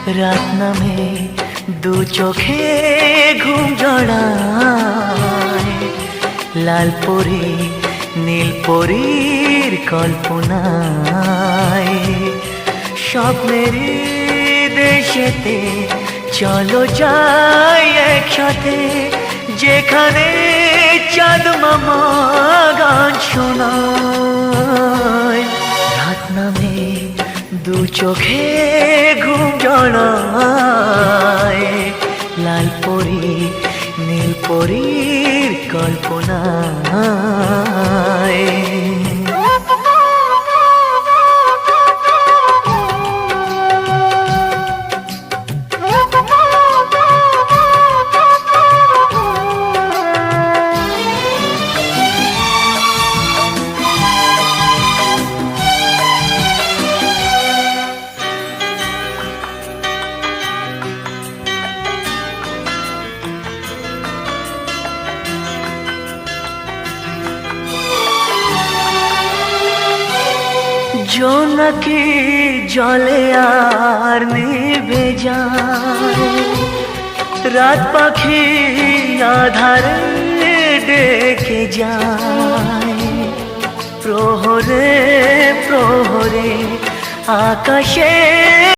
রাত নামে দু চোখে ঘুম জড়ায়, লাল পরি নীল পরীর কল্পনায়। স্বপ্নের দেশেতে চলো যাই একসাথে, যেখানে চাঁদ মামা গান শোনায়। রাত নামে দু চোখে ঘুম জড়ায়, লাল পরি নীল পরীর কল্পনায়। জোনাকি জলে আর নিভে যায়, রাত পাখি আধারে ডেকে যায়। প্রহরে প্রহরে আকাশে